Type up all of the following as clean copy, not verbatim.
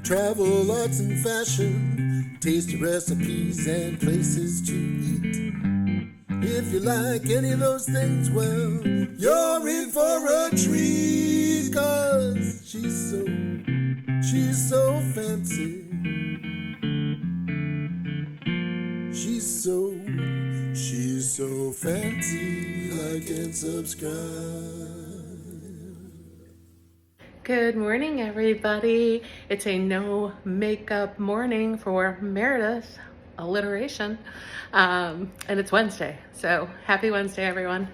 travel, arts and fashion, tasty recipes and places to eat. If you like any of those things, well, you're in for a treat, 'cause she's so fancy. She's so fancy. Like and subscribe. Good morning, everybody. It's a no makeup morning for Meredith, alliteration, and it's Wednesday. So happy Wednesday, everyone.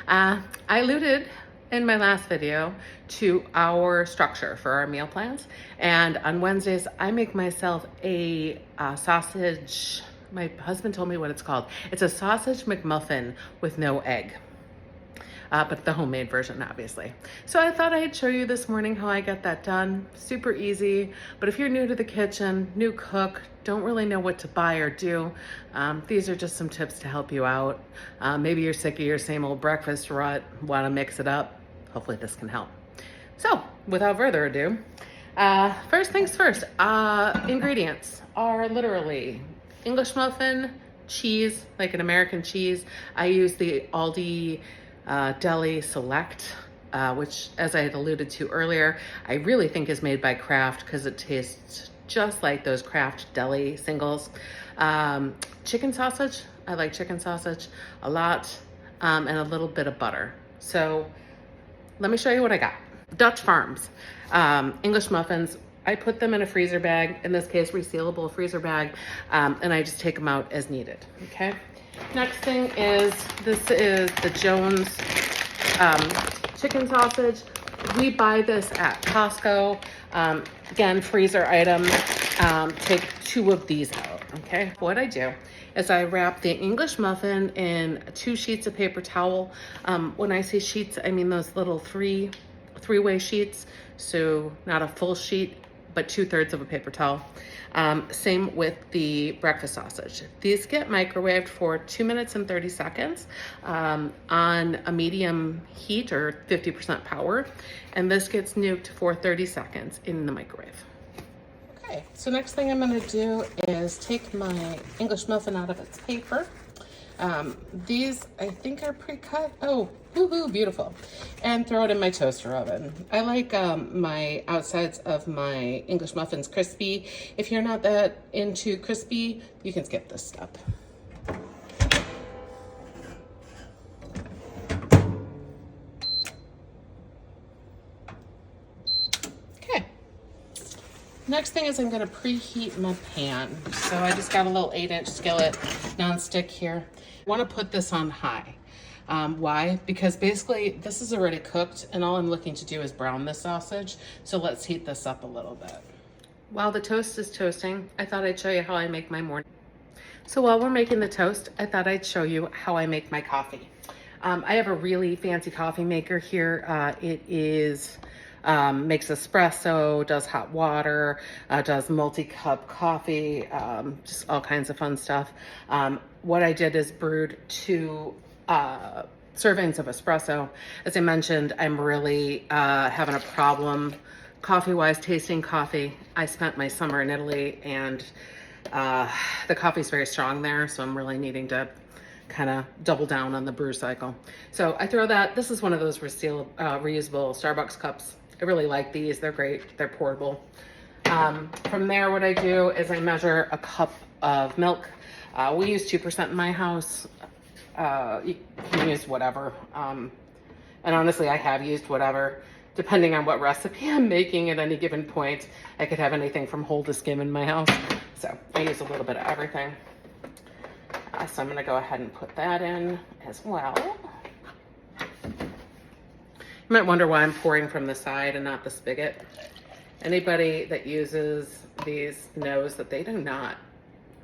I alluded in my last video to our structure for our meal plans, and on Wednesdays I make myself a sausage. My husband told me what it's called. It's a sausage McMuffin with no egg. But the homemade version, obviously. So I thought I'd show you this morning how I get that done. Super easy, but if you're new to the kitchen, new cook, don't really know what to buy or do, these are just some tips to help you out. Maybe you're sick of your same old breakfast rut, want to mix it up. Hopefully this can help. So without further ado, first things first, ingredients are literally English muffin, cheese, like an American cheese. I use the Aldi Deli Select, which, as I had alluded to earlier, I really think is made by Kraft because it tastes just like those Kraft deli singles. Chicken sausage, I like chicken sausage a lot, and a little bit of butter. So let me show you what I got. Dutch Farms English muffins. I put them in a freezer bag, in this case resealable freezer bag, and I just take them out as needed. Okay. Next thing is, this is the Jones chicken sausage. We buy this at Costco. Again, freezer item. Take 2 of these out, okay? What I do is I wrap the English muffin in 2 sheets of paper towel. When I say sheets, I mean those little three-way sheets. So not a full sheet, but 2/3 of a paper towel. Same with the breakfast sausage. These get microwaved for 2 minutes and 30 seconds on a medium heat or 50% power. And this gets nuked for 30 seconds in the microwave. Okay, so next thing I'm gonna do is take my English muffin out of its paper. These I think are pre-cut. Oh, woohoo, beautiful. And throw it in my toaster oven. I like my outsides of my English muffins crispy. If you're not that into crispy, you can skip this step. Okay. Next thing is I'm gonna preheat my pan. So I just got a little 8-inch skillet, nonstick here. I wanna put this on high. Why? Because basically this is already cooked and all I'm looking to do is brown this sausage. So let's heat this up a little bit. While the toast is toasting, I thought I'd show you how I make my morning. So while we're making the toast, I thought I'd show you how I make my coffee. I have a really fancy coffee maker here. It is makes espresso, does hot water, does multi-cup coffee, just all kinds of fun stuff. What I did is brewed 2 servings of espresso. As I mentioned, I'm really having a problem coffee-wise tasting coffee. I spent my summer in Italy and the coffee's very strong there, so I'm really needing to kind of double down on the brew cycle. So I throw that. This is one of those reusable Starbucks cups. I really like these. They're great. They're portable. From there, what I do is I measure a cup of milk. We use 2% in my house. You can use whatever. And honestly, I have used whatever. Depending on what recipe I'm making at any given point, I could have anything from whole to skim in my house. So I use a little bit of everything. So I'm gonna go ahead and put that in as well. You might wonder why I'm pouring from the side and not the spigot. Anybody that uses these knows that they do not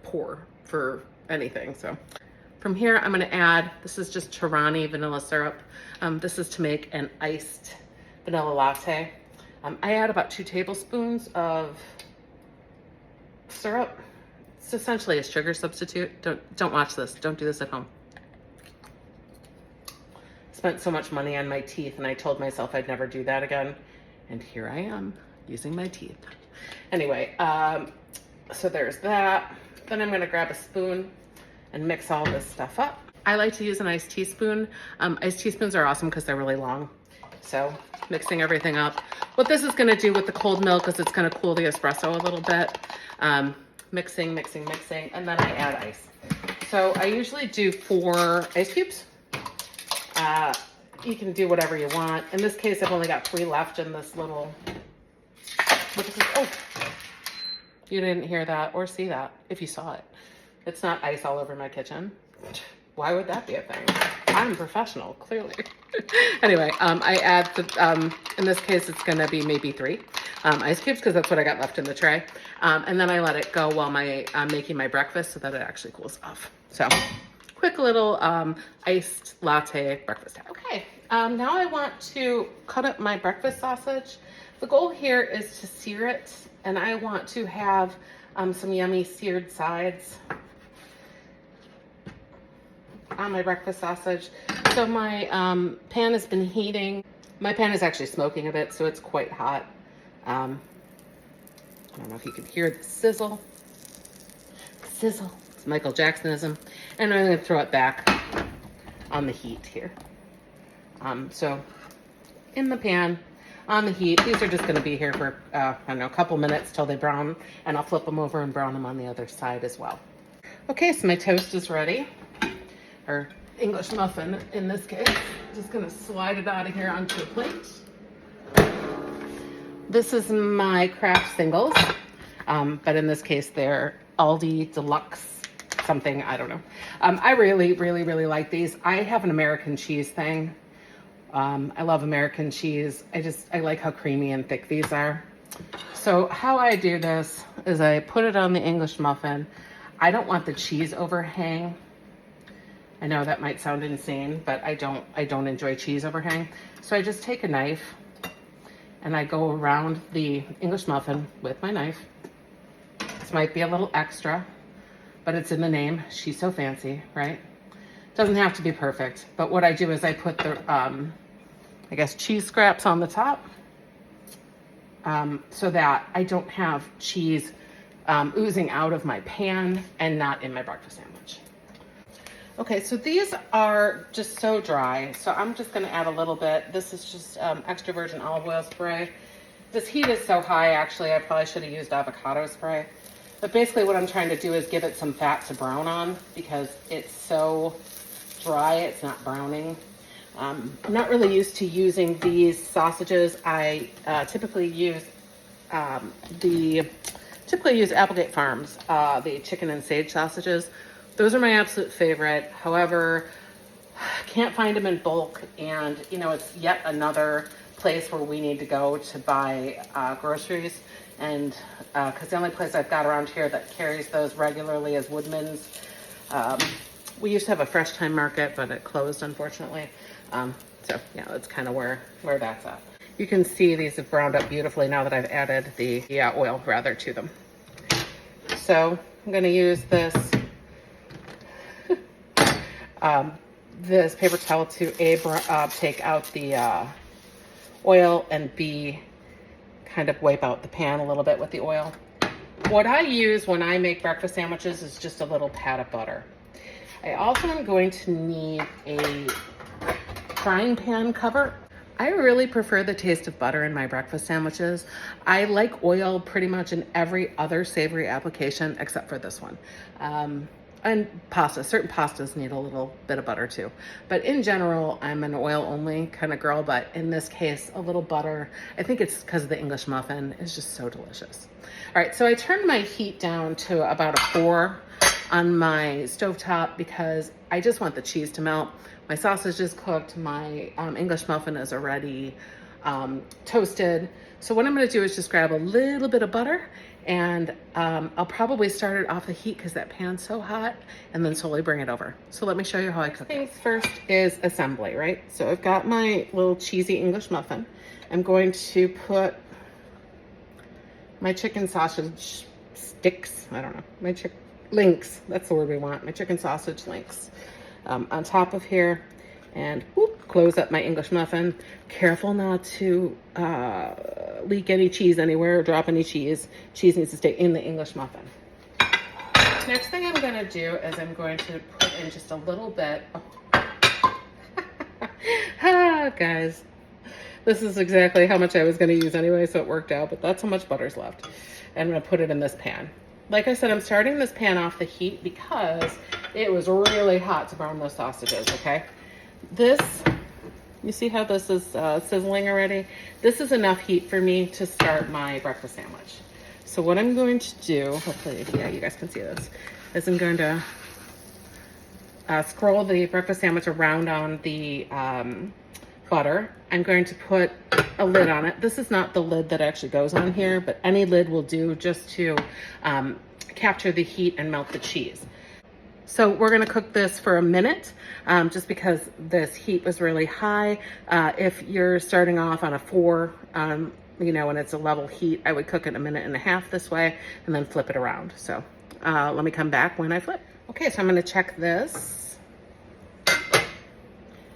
pour for anything. So from here, I'm gonna add, this is just Tirani vanilla syrup. This is to make an iced vanilla latte. I add about 2 tablespoons of syrup. It's essentially a sugar substitute. Don't watch this. Don't do this at home. Spent so much money on my teeth and I told myself I'd never do that again. And here I am using my teeth. Anyway, so there's that. Then I'm gonna grab a spoon and mix all this stuff up. I like to use an iced teaspoon. Iced teaspoons are awesome because they're really long. So mixing everything up. What this is gonna do with the cold milk is it's gonna cool the espresso a little bit. Mixing, and then I add ice. So I usually do 4 ice cubes. You can do whatever you want. In this case, I've only got 3 left in this little, what is this? Oh, you didn't hear that or see that if you saw it. It's not ice all over my kitchen. Why would that be a thing? I'm professional, clearly. Anyway, I add, in this case, it's gonna be maybe 3 ice cubes because that's what I got left in the tray. And then I let it go while I'm making my breakfast so that it actually cools off. So quick little iced latte breakfast. Okay, now I want to cut up my breakfast sausage. The goal here is to sear it, and I want to have some yummy seared sides on my breakfast sausage. So my pan has been heating. My pan is actually smoking a bit, so it's quite hot. I don't know if you can hear the sizzle. Sizzle. It's Michael Jacksonism. And I'm going to throw it back on the heat here. So in the pan, on the heat, these are just going to be here for, I don't know, a couple minutes till they brown, and I'll flip them over and brown them on the other side as well. Okay, so my toast is ready, or English muffin in this case. Just going to slide it out of here onto a plate. This is my Kraft singles, but in this case, they're Aldi Deluxe something, I don't know. I really like these. I have an American cheese thing. I love American cheese. I like how creamy and thick these are. So how I do this is I put it on the English muffin. I don't want the cheese overhang. I know that might sound insane, but I don't enjoy cheese overhang. So I just take a knife and I go around the English muffin with my knife. This might be a little extra, but it's in the name. She's so fancy, right? Doesn't have to be perfect, but what I do is I put the, I guess, cheese scraps on the top, so that I don't have cheese oozing out of my pan and not in my breakfast sandwich. Okay, so these are just so dry, so I'm just gonna add a little bit. This is just extra virgin olive oil spray. This heat is so high, actually, I probably should have used avocado spray. But basically what I'm trying to do is give it some fat to brown on because it's so dry, it's not browning. I'm not really used to using these sausages. I typically use Applegate Farms, the chicken and sage sausages. Those are my absolute favorite. However, can't find them in bulk, and you know, it's yet another place where we need to go to buy groceries. And because the only place I've got around here that carries those regularly is Woodman's. We used to have a Fresh Time Market, but it closed, unfortunately. So yeah, that's kind of where that's at. You can see these have browned up beautifully now that I've added the oil rather to them. So I'm going to use this this paper towel to take out the oil, and B, kind of wipe out the pan a little bit with the oil. What I use when I make breakfast sandwiches is just a little pat of butter. I also am going to need a frying pan cover. I really prefer the taste of butter in my breakfast sandwiches. I like oil pretty much in every other savory application except for this one. And pasta, certain pastas need a little bit of butter too. But in general, I'm an oil only kind of girl, but in this case, a little butter. I think it's because the English muffin is just so delicious. All right, so I turned my heat down to about a 4 on my stovetop because I just want the cheese to melt. My sausage is cooked, my English muffin is already toasted. So what I'm gonna do is just grab a little bit of butter, and I'll probably start it off the heat because that pan's so hot, and then slowly bring it over. So let me show you how I cook it. Things first is assembly, right? So I've got my little cheesy English muffin. I'm going to put my chicken sausage sticks, I don't know, my links, that's the word we want, my chicken sausage links on top of here. and whoop, close up my English muffin. Careful not to leak any cheese anywhere or drop any cheese. Cheese needs to stay in the English muffin. Next thing I'm going to do is I'm going to put in just a little bit. Guys, this is exactly how much I was going to use anyway, so it worked out, but that's how much butter's left. And I'm going to put it in this pan. Like I said, I'm starting this pan off the heat because it was really hot to brown those sausages, okay? This, you see how this is sizzling already? This is enough heat for me to start my breakfast sandwich. So what I'm going to do, hopefully, yeah, you guys can see this, is I'm going to scroll the breakfast sandwich around on the butter. I'm going to put a lid on it. This is not the lid that actually goes on here, but any lid will do just to capture the heat and melt the cheese. So we're going to cook this for a minute, just because this heat was really high. If you're starting off on a 4, you know, and it's a level heat, I would cook it 1.5 minutes this way and then flip it around. So let me come back when I flip. Okay, so I'm going to check this.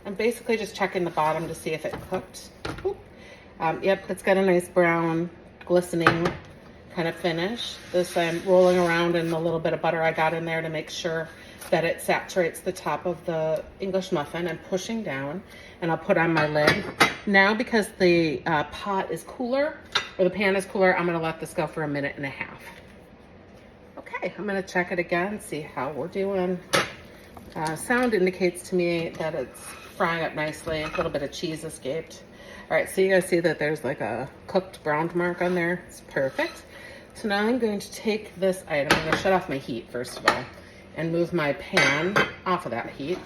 I'm basically just checking the bottom to see if it cooked. Yep, it's got a nice brown, glistening kind of finish. This I'm rolling around in a little bit of butter I got in there to make sure that it saturates the top of the English muffin. I'm pushing down and I'll put on my lid. Now because the pot is cooler, or the pan is cooler, I'm gonna let this go for 1.5 minutes. Okay, I'm gonna check it again, see how we're doing. Sound indicates to me that it's frying up nicely. A little bit of cheese escaped. All right, so you guys see that there's like a cooked browned mark on there. It's perfect. So now I'm going to take this item. I'm gonna shut off my heat first of all and move my pan off of that heat.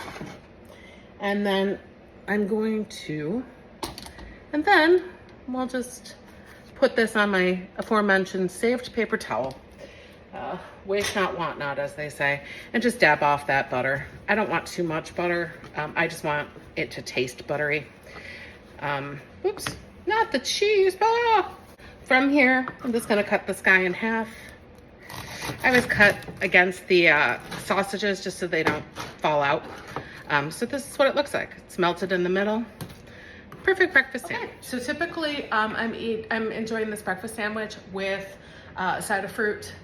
And then I'm going to, and then we'll just put this on my aforementioned saved paper towel. Waste not, want not, as they say, and just dab off that butter. I don't want too much butter. I just want it to taste buttery. Oops, not the cheese. From here, I'm just gonna cut this guy in half. I was cut against the sausages just so they don't fall out. So this is what it looks like. It's melted in the middle. Perfect breakfast sandwich. So typically, I'm enjoying this breakfast sandwich with a side of fruit.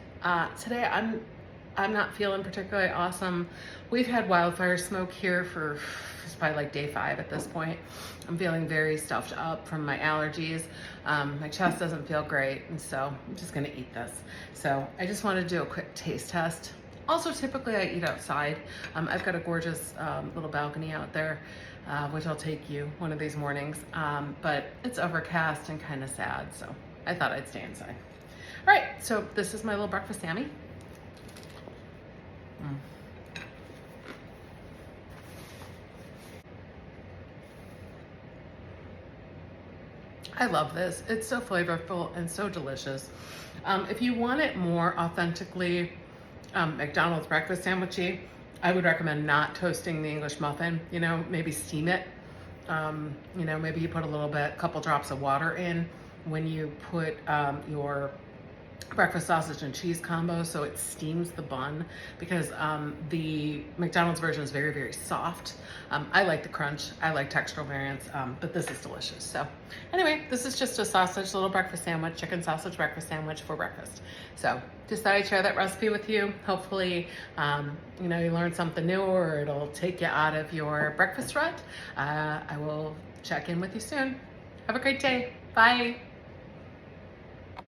Today, I'm not feeling particularly awesome. We've had wildfire smoke here for, it's probably like day 5 at this point. I'm feeling very stuffed up from my allergies. My chest doesn't feel great, and so I'm just gonna eat this. So I just wanted to do a quick taste test. Also, typically I eat outside. I've got a gorgeous little balcony out there, which I'll take you one of these mornings. But it's overcast and kind of sad, so I thought I'd stay inside. All right, so this is my little breakfast Sammy. I love this. It's so flavorful and so delicious. If you want it more authentically McDonald's breakfast sandwichy, I would recommend not toasting the English muffin. You know, maybe steam it. You know, maybe you put a couple drops of water in when you put your breakfast sausage and cheese combo, so it steams the bun, because the McDonald's version is very, very soft. I like the crunch, I like textural variants, but this is delicious. So anyway, this is just a sausage little breakfast sandwich, chicken sausage breakfast sandwich for breakfast. So just thought I'd share that recipe with you. Hopefully, you know, you learned something new, or it'll take you out of your breakfast rut. I will check in with you soon. Have a great day. Bye.